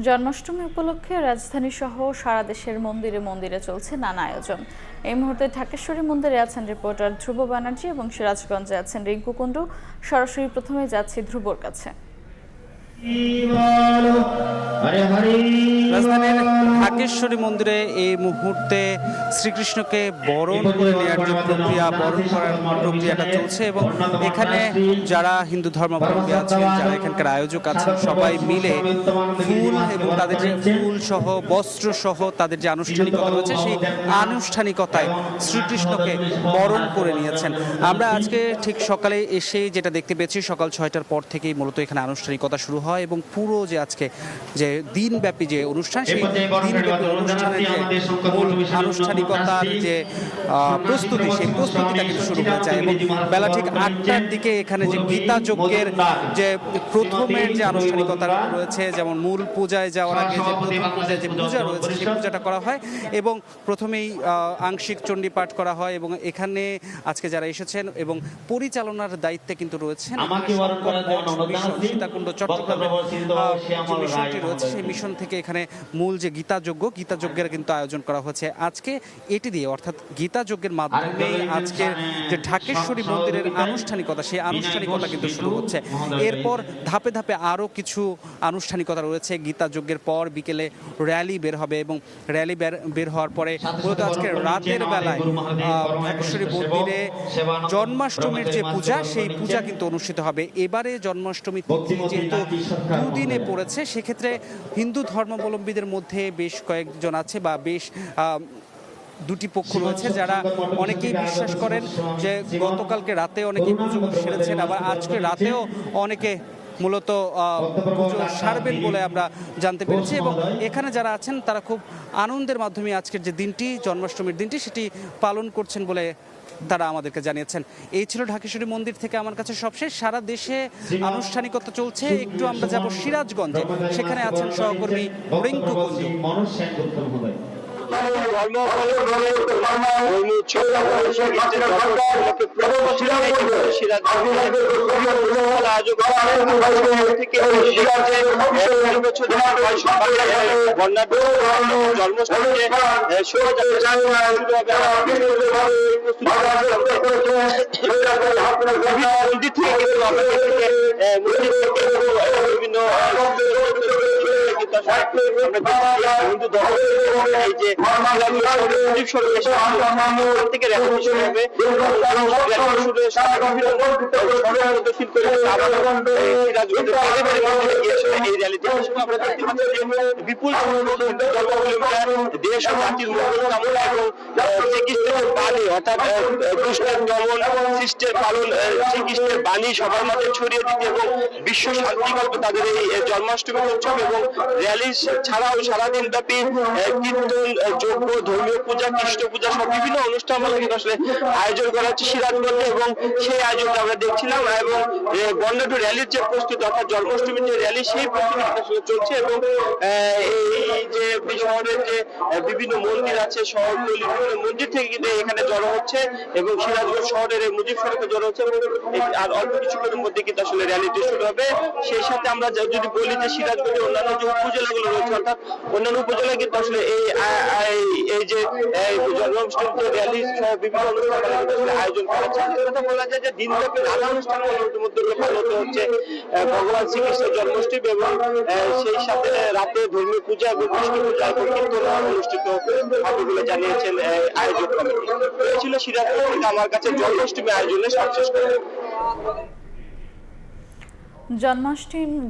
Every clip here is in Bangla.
জন্মাষ্টমী উপলক্ষে রাজধানী সহ সারা দেশের মন্দিরে মন্দিরে চলছে নানা আয়োজন। এই মুহূর্তে ঢাকেশ্বরী মন্দিরে আছেন রিপোর্টার ধ্রুব ব্যানার্জি এবং সিরাজগঞ্জে আছেন রিঙ্কু কুণ্ডু। সরাসরি প্রথমে যাচ্ছি ধ্রুবর কাছে। রাজধানীর ঢাকেশ্বরী মন্দিরে এই মুহূর্তে শ্রীকৃষ্ণকে বরণ করে নেওয়ার যে প্রক্রিয়া, বরণ করার প্রক্রিয়াটা চলছে এবং এখানে যারা হিন্দু ধর্মাবলম্বী আছেন, যারা এখানকার আয়োজক আছেন, সবাই মিলে ফুল এবং তাদের যে ফুল সহ বস্ত্র সহ তাদের যে আনুষ্ঠানিকতা রয়েছে সেই আনুষ্ঠানিকতায় শ্রীকৃষ্ণকে বরণ করে নিয়েছেন। আমরা আজকে ঠিক সকালে এসে যেটা দেখতে পেয়েছি, সকাল 6টার পর থেকেই মূলত এখানে আনুষ্ঠানিকতা শুরু হয় এবং পুরো যে আজকে যে দিনব্যাপী যে অনুষ্ঠান, সেই দিনব্যাপী অনুষ্ঠানের যে মূল আনুষ্ঠানিকতার যে প্রস্তুতি, সেই প্রস্তুতিটা কিন্তু শুরু হয়ে যায় এবং বেলা ঠিক 8টার দিকে এখানে যে গীতা যজ্ঞের যে প্রথমের যে আনুষ্ঠানিকতা রয়েছে, যেমন মূল পূজায় যাওয়ার আগে যে প্রথম পূজায় যে পূজা রয়েছে সেই পূজাটা করা হয় এবং প্রথমেই আংশিক চণ্ডী পাঠ করা হয় এবং এখানে আজকে যারা এসেছেন এবং পরিচালনার দায়িত্বে কিন্তু রয়েছেন সীতাকুণ্ড চট্টগ্রামের যে মিশনটি রয়েছে, সেই মিশন থেকে এখানে মূল যে গীতা যজ্ঞের কিন্তু আয়োজন করা হয়েছে আজকে এটি দিয়ে, অর্থাৎ গীতা যজ্ঞের মাধ্যমে আজকের যে ঢাকেশ্বরী মন্দিরের আনুষ্ঠানিকতা, সেই আনুষ্ঠানিকতা কিন্তু শুরু হচ্ছে। এরপর ধাপে ধাপে আরও কিছু আনুষ্ঠানিকতা রয়েছে। গীতা যজ্ঞের পর বিকেলে র্যালি বের হবে এবং র্যালি বের হওয়ার পরে মূলত আজকে রাতের বেলায় ঢাকেশ্বরী মন্দিরে জন্মাষ্টমীর যে পূজা, সেই পূজা কিন্তু অনুষ্ঠিত হবে। এবারে জন্মাষ্টমী তিথি যেহেতু দুদিনে পড়েছে, সেক্ষেত্রে হিন্দু ধর্মাবলম্বীদের মধ্যে বেশ কয়েকজন আছে বা বেশ দুটি পক্ষ রয়েছে যারা অনেকেই বিশ্বাস করেন যে গতকালকে রাতে অনেকেই পুজো সেরেছেন, আবার আজকে রাতেও অনেকে মূলত পুজো সারবেন বলে আমরা জানতে পেরেছি এবং এখানে যারা আছেন তারা খুব আনন্দের মাধ্যমে আজকের যে দিনটি, জন্মাষ্টমীর দিনটি, সেটি পালন করছেন বলে তারা আমাদেরকে জানিয়েছেন। এই ছিল ঢাকেশ্বরী মন্দির থেকে আমার কাছে সবশেষ। সারা দেশে আনুষ্ঠানিকতা চলছে। একটু আমরা যাব সিরাজগঞ্জে, সেখানে আছেন সহকর্মী রিঙ্কু কুণ্ডু। বিভিন্ন বিপুল দেশ ও জাতির মঙ্গল কামনা এবং শ্রীকৃষ্ণের বাণী, অর্থাৎ কৃষ্ণের দমন, সৃষ্টির পালন, শ্রীকৃষ্ণের বাণী সবার মাঝে ছড়িয়ে দিতে এবং বিশ্ব শান্তি করবে তাদের এই জন্মাষ্টমী উৎসব এবং র্যালি ছাড়াও সারাদিন ব্যাপী কীর্তন, যজ্ঞ, ধর্মীয় পূজা, কৃষ্ণ পূজা সব বিভিন্ন অনুষ্ঠান আসলে আয়োজন করা হচ্ছে সিরাজগঞ্জে এবং সেই আয়োজনটা আমরা দেখছিলাম এবং বর্ণাঢ্য র্যালির যে প্রস্তুতি, অর্থাৎ জন্মাষ্টমীর যে র্যালি, সেই প্রস্তুতি আসলে চলছে এবং এই যে শহরের যে বিভিন্ন মন্দির আছে, শহরতলি বিভিন্ন মন্দির থেকে কিন্তু এখানে জড়ো হচ্ছে এবং সিরাজগঞ্জ শহরের এই মুজিব সড়কে জড়ো হচ্ছে এবং আর অল্প কিছুক্ষণের মধ্যে কিন্তু আসলে র্যালিটি শুরু হবে। সেই সাথে আমরা যদি বলি যে সিরাজগঞ্জের অন্যান্য যে উপজেলাগুলো রয়েছে, অর্থাৎ অন্যান্য উপজেলা কিন্তু আসলে এই যে জন্মাষ্টমী র্যালি সহ বিভিন্ন অনুষ্ঠান আয়োজন করা হচ্ছে। কথা বলা যায় যে দিনব্যাপী নানা অনুষ্ঠানের মধ্যে পালিত হচ্ছে ভগবান শ্রীকৃষ্ণের জন্মাষ্টমী এবং সেই সাথে রাতে ধর্মীয় পূজা এবং কৃষ্ণ পূজা এবং কীর্তন অনুষ্ঠিত হবে বলে জানিয়েছেন আয়োজক কমিটি। এই ছিল সিরাজগঞ্জ থেকে আমার কাছে জন্মাষ্টমী আয়োজনের সবশেষ খবর।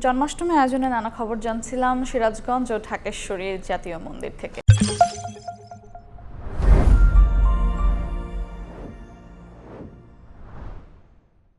জন্মাষ্টমী আয়োজনে নানা খবর জানছিলাম সিরাজগঞ্জ ও ঢাকেশ্বরী জাতীয় মন্দির থেকে।